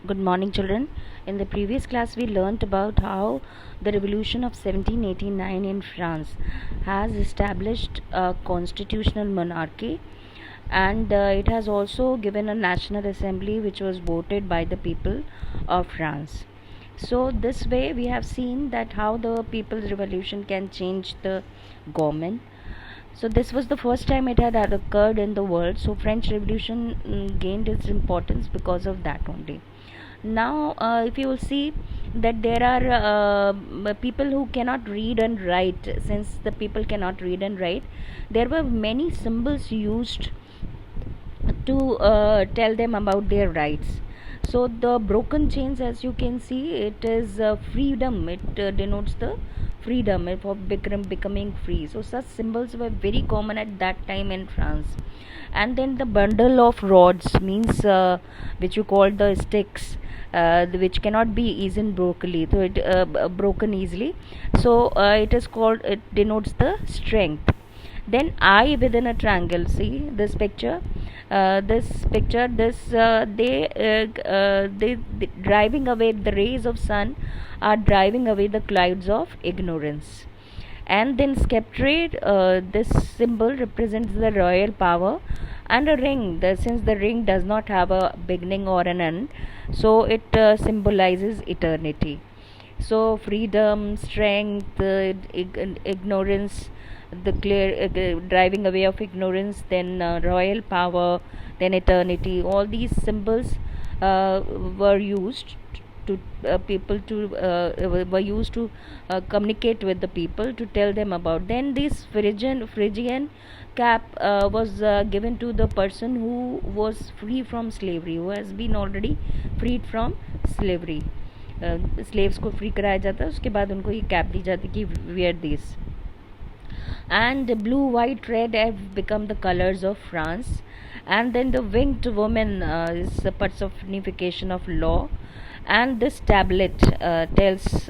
Good morning, children. In the previous class, we learnt about how the revolution of 1789 in France has established a constitutional monarchy, and it has also given a national assembly which was voted by the people of France. So, this way, we have seen that how the people's revolution can change the government. So this was the first time it had occurred in the world. So French Revolution gained its importance because of that only. Now, if you will see that there are people who cannot read and write, since the people cannot read and write, there were many symbols used to tell them about their rights. So the broken chains, as you can see, it is freedom. It denotes the freedom of becoming free. So such symbols were very common at that time in France. And then the bundle of rods means which you call the sticks, which cannot be easily broken easily. So it is called, it denotes the strength. Then eye within a triangle. See this picture. They driving away the rays of sun, are driving away the clouds of ignorance. And then sceptre, this symbol represents the royal power, and a ring, since the ring does not have a beginning or an end, so it symbolizes eternity. So freedom, strength, ignorance, the clear driving away of ignorance, then royal power, then eternity, all these symbols were used to people to were used to communicate with the people, to tell them about. Then this Phrygian cap was given to the person who was free from slavery, who has been already freed from slavery. Slaves को free कराया जाता है, उसके बाद उनको ये cap दी जाती कि wear this. And blue, white, red have become the colors of France. And then the winged woman is a personification of law. And this tablet tells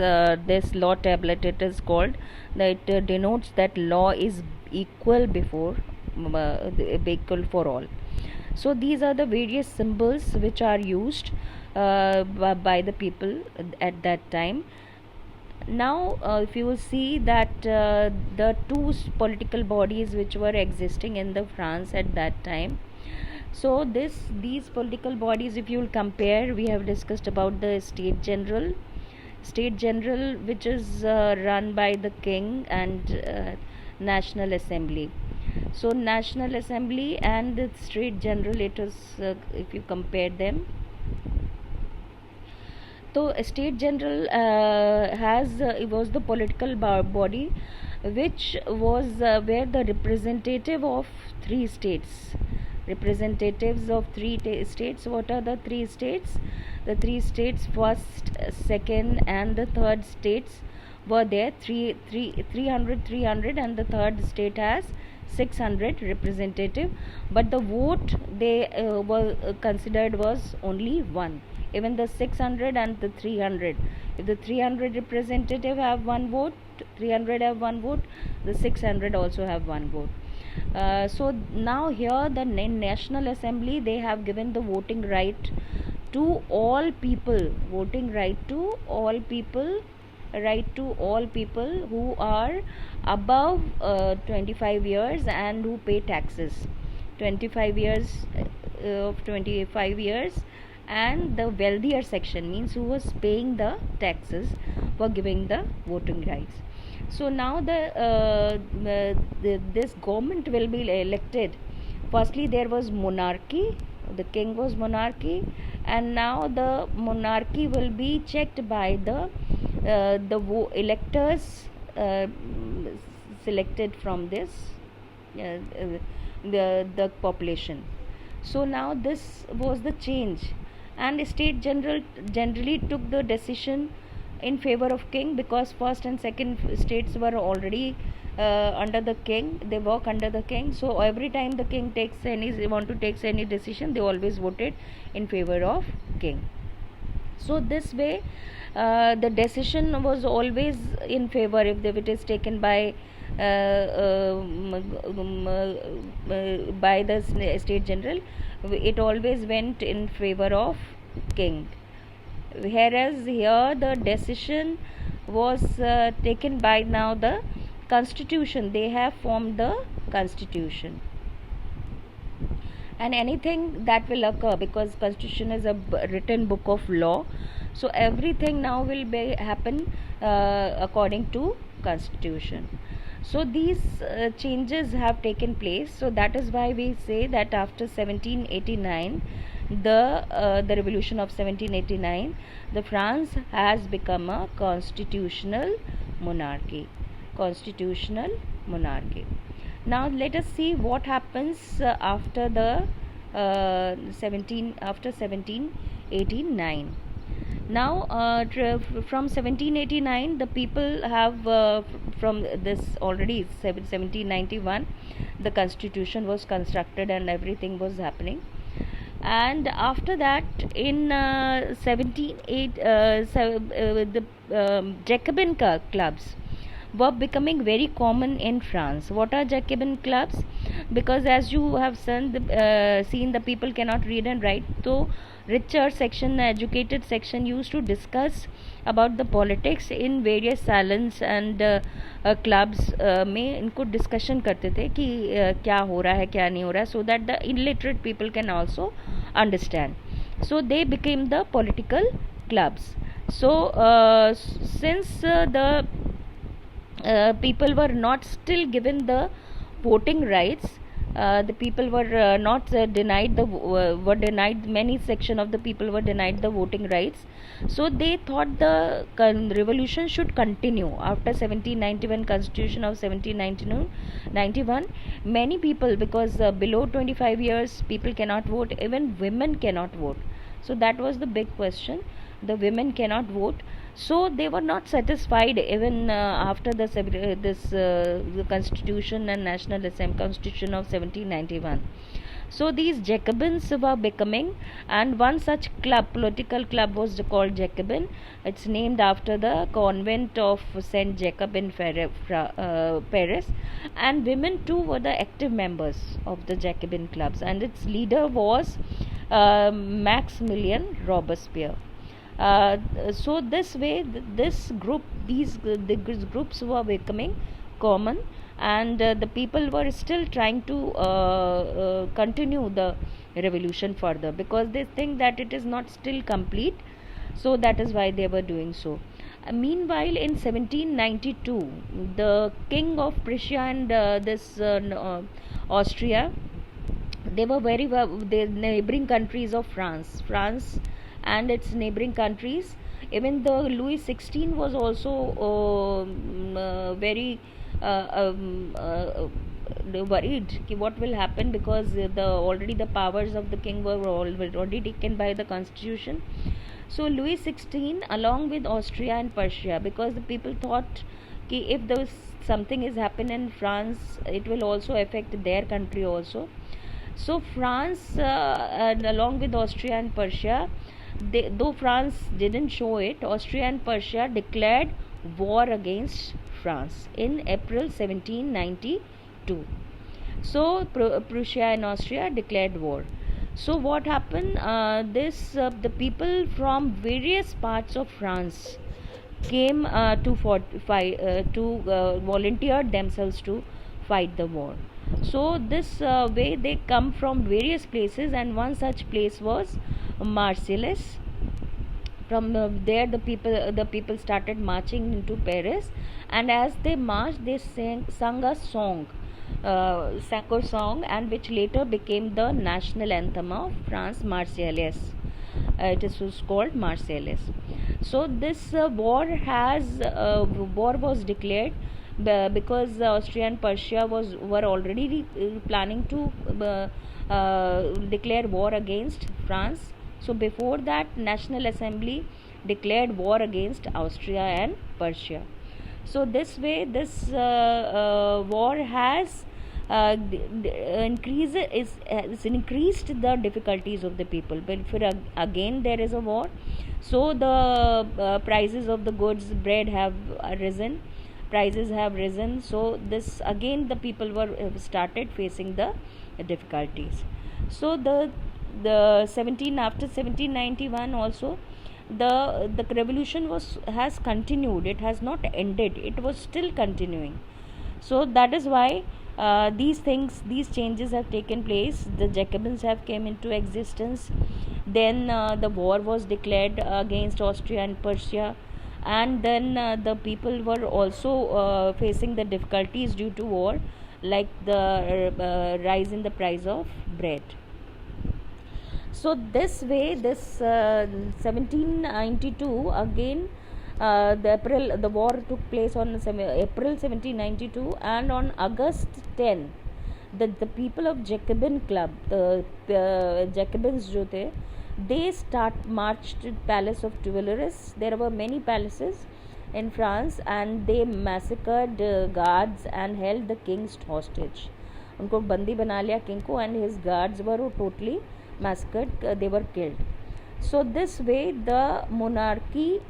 this law tablet, it is called, that it denotes that law is equal equal for all. So these are the various symbols which are used by the people at that time. Now if you will see that the two political bodies which were existing in the France at that time, so these political bodies, if you will compare, we have discussed about the state general which is run by the king, and national assembly. So national assembly and the state general, it is if you compare them, so state general was the political body which was where the representatives of three states. What are the three states? The three states, first, second, and the third states were there. 300, and the third state has 600 representative, but the vote they were considered was only one. Even the 600 and the 300, if the 300 representative have one vote, 300 have one vote, the 600 also have one vote. So now here the National Assembly, they have given the voting right to all people, who are above 25 years and who pay taxes. 25 years, and the wealthier section, means who was paying the taxes, were giving the voting rights. So now this government will be elected. Firstly there was monarchy, the king was monarchy, and now the monarchy will be checked by the electors selected from this the population. So now this was the change, and state general generally took the decision in favor of king, because first and second states were already under the king, they work under the king. So every time the king want to take any decision, they always voted in favor of king. So this way the decision was always in favor. If it is taken by the state general, it always went in favor of king. whereas here the decision was taken by now the constitution. They have formed the constitution, and anything that will occur, because constitution is a written book of law, so everything now will be happen according to constitution. So these changes have taken place. So that is why we say that after 1789, the revolution of 1789, the France has become a constitutional monarchy. Now let us see what happens after the 1789. Now from 1789, the people have from this already 1791, the constitution was constructed and everything was happening. And after that, in 178 the Jacobin clubs were becoming very common in France. What are Jacobin clubs? Because as you have seen, the people cannot read and write, so richer section, educated section used to discuss about the politics in various salons and clubs में इनको discussion करते थे कि क्या हो रहा है क्या नहीं हो रहा है, so that the illiterate people can also understand. So they became the political clubs. So since the people were not still given the voting rights, the people were not denied the were denied, many section of the people were denied the voting rights. So they thought the revolution should continue after 1791 constitution of 1791. Many people, because below 25 years people cannot vote, even women cannot vote. So that was the big question, the women cannot vote. So they were not satisfied even after the constitution and national assembly constitution of 1791. So these Jacobins were becoming, and one such club, political club, was called Jacobin. It's named after the convent of Saint Jacob in Paris, and women too were the active members of the Jacobin clubs, and its leader was Maximilian Robespierre. So this way, these groups were becoming common, and the people were still trying to continue the revolution further, because they think that it is not still complete. So that is why they were doing so. Meanwhile, in 1792, the king of Prussia and Austria, they were very well, the neighboring countries of France and its neighboring countries. Even the Louis XVI was also very worried what will happen, because the powers of the king were already taken by the constitution. So Louis XVI, along with Austria and Prussia, because the people thought कि if there was something is happen in France, it will also affect their country also. So France and along with Austria and Prussia, though France didn't show it, Austria and Prussia declared war against France in April 1792. So Prussia and Austria declared war. So what happened? The people from various parts of France came to volunteer themselves to fight the war. So this way they come from various places, and one such place was Marseilles. From there the people started marching into Paris, and as they marched, they sung a song, and which later became the national anthem of France, Marseillaise. It was called Marseillaise. So this war was declared because Austria and Prussia were already planning to declare war against France. So before that, National Assembly declared war against Austria and Prussia. So this way, this war has increased the difficulties of the people. But again there is a war, so the prices of the goods, bread have risen, prices have risen. So this again the people were started facing the difficulties. So after 1791 also, the revolution has continued. It has not ended. It was still continuing. So that is why these changes have taken place. The Jacobins have came into existence. Then the war was declared against Austria and Prussia, and then the people were also facing the difficulties due to war, like the rise in the price of bread. So this way, this 1792 again, the war took place on April 1792, and on August 10, the people of Jacobin club, the Jacobins jo the, they marched to Palace of Tuileries. There were many palaces in France, and they massacred guards and held the king's hostage. उनको बंदी बना लिया king को, and his guards were totally massacred. They were killed. So this way the monarchy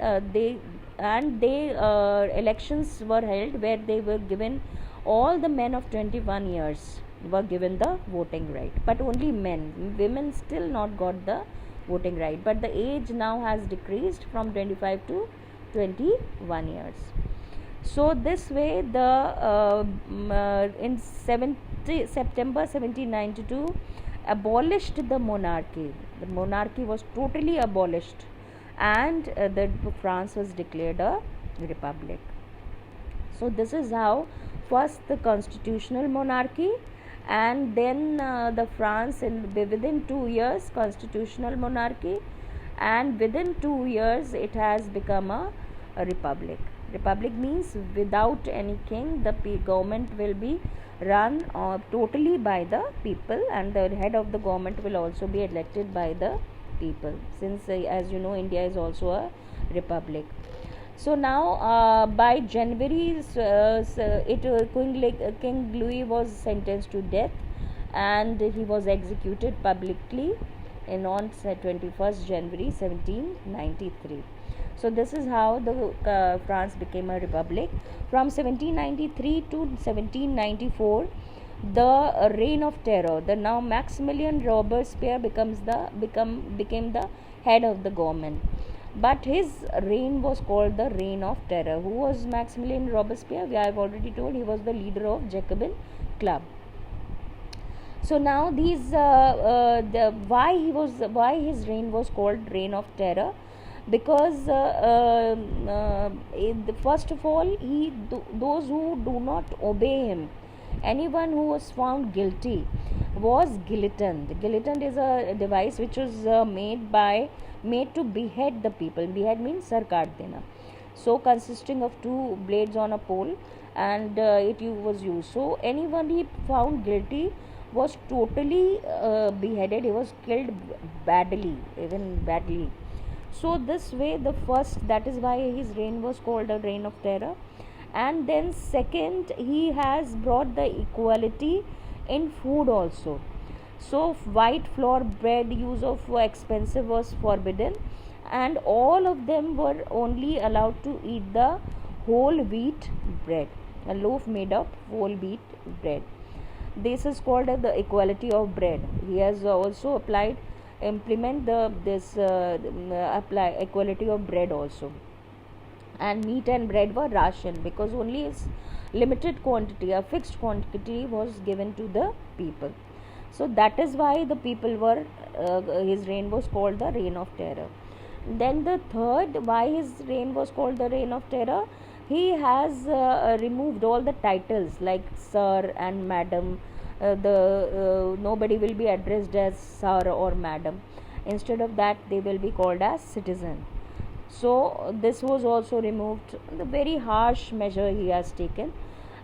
elections were held, where they were given, all the men of 21 years were given the voting right, but only men. Women still not got the voting right, but the age now has decreased from 25 to 21 years. So this way in September 1792 abolished the monarchy. The monarchy was totally abolished, and France was declared a republic. So this is how first the constitutional monarchy, and then the France within 2 years constitutional monarchy, and within 2 years it has become a republic. Republic means without any king, the government will be run totally by the people, and the head of the government will also be elected by the people, since as you know, India is also a republic. So now by January King Louis was sentenced to death, and he was executed publicly on 21st January 1793. So this is how the France became a republic. From 1793 to 1794, the reign of terror. The now Maximilian Robespierre became the head of the government, but his reign was called the reign of terror. Who was Maximilian Robespierre? I have already told. He was the leader of Jacobin club. So now these why his reign was called reign of terror, because first of all, those who do not obey him, anyone who was found guilty, was guillotined. Guillotine is a device which was made to behead the people. Behead means sar kaat dena. So consisting of two blades on a pole, and it was used. So anyone he found guilty was totally beheaded. He was killed badly, even badly. So this way, that is why his reign was called a reign of terror. And then second, he has brought the equality in food also. So white flour bread, use of expensive, was forbidden, and all of them were only allowed to eat the whole wheat bread, a loaf made of whole wheat bread. This is called as the equality of bread. He has also implement equality of bread also. And meat and bread were rationed, because only its limited quantity, a fixed quantity, was given to the people. So that is why the people were his reign was called the reign of terror. Then the third, why his reign was called the reign of terror, he has removed all the titles like sir and madam. Nobody will be addressed as sir or madam. Instead of that, they will be called as citizen. So this was also removed. The very harsh measure he has taken.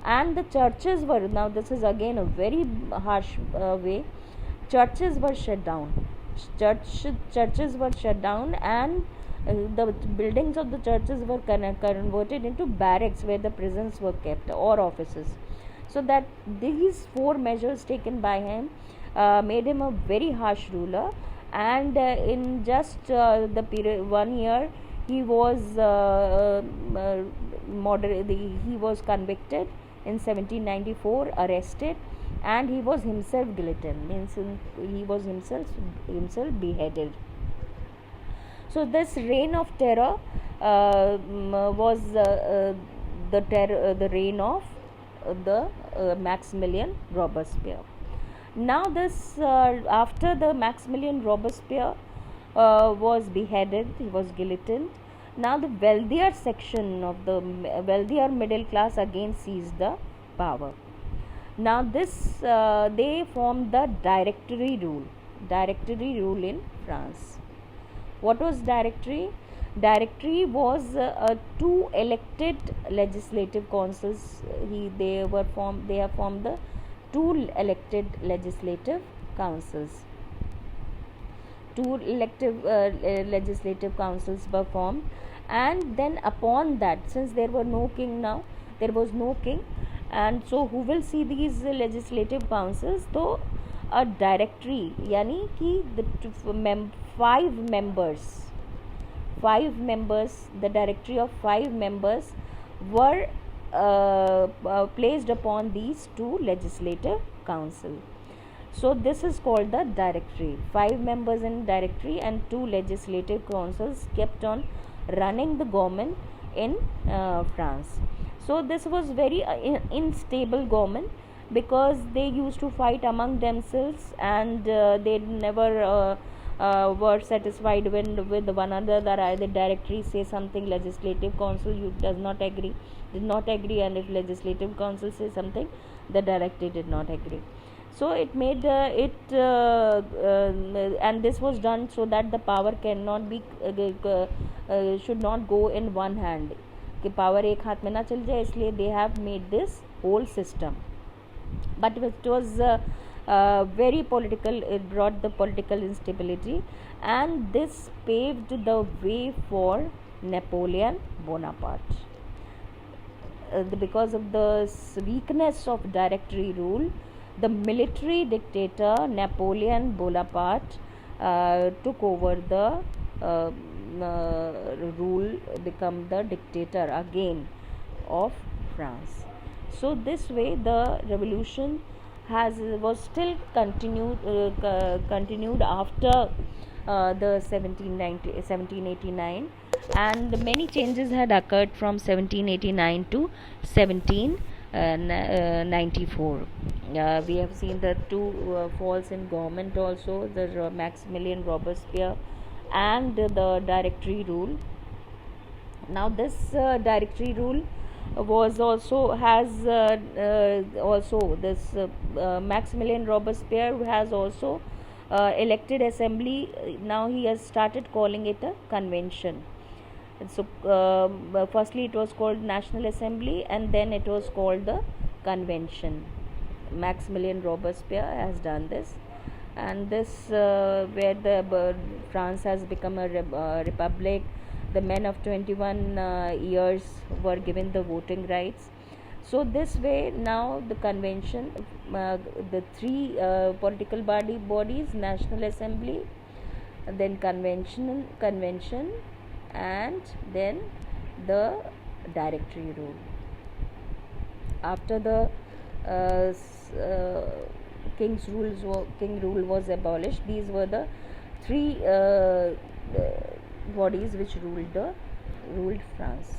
And the churches were, now this is again a very harsh way, churches were shut down. Churches were shut down, and the buildings of the churches were converted into barracks, where the prisons were kept, or offices. So that these four measures taken by him made him a very harsh ruler. And in just the period 1 year, he was he was convicted in 1794, arrested, and he was himself guillotined, means he was himself beheaded. So this reign of terror was the reign of Maximilian Robespierre. Now this after the Maximilian Robespierre was beheaded, he was guillotined. Now the wealthier section of the wealthier middle class again seized the power. Now this they formed the Directory rule in France. What was Directory? Directory was two elected legislative councils. They have formed the two elected legislative councils. Two elective legislative councils were formed, and then upon that, since there was no king, and so who will see these legislative councils? So a directory, yani ki the five members, the directory of 5 members were placed upon these two legislative council. So this is called the directory. 5 members in directory and 2 legislative councils kept on running the government in France. So this was very unstable government, because they used to fight among themselves, and they never were satisfied with one another. Either directory say something, legislative council did not agree, and if legislative council say something, the directory did not agree. So it made and this was done so that the power cannot be should not go in one hand, कि power एक हाथ में ना चल जाए, इसलिए they have made this whole system. But it was very political. It brought the political instability, and this paved the way for Napoleon Bonaparte. Because of the weakness of directory rule, the military dictator Napoleon Bonaparte took over the rule, become the dictator again of France. So this way the revolution was still continued after the 1789, and many changes had occurred from 1789 to 1794. We have seen the two falls in government also, the Maximilian Robespierre and the directory rule. Now this directory rule was also this Maximilian Robespierre has also elected assembly. Now he has started calling it a convention. So firstly it was called National Assembly, and then it was called the convention. Maximilian Robespierre has done this, and this where the France has become a republic. The men of 21 years were given the voting rights. So this way now the convention, the three political bodies, National Assembly, then convention, and then the directory rule. After the king rule was abolished, these were the three bodies which ruled France.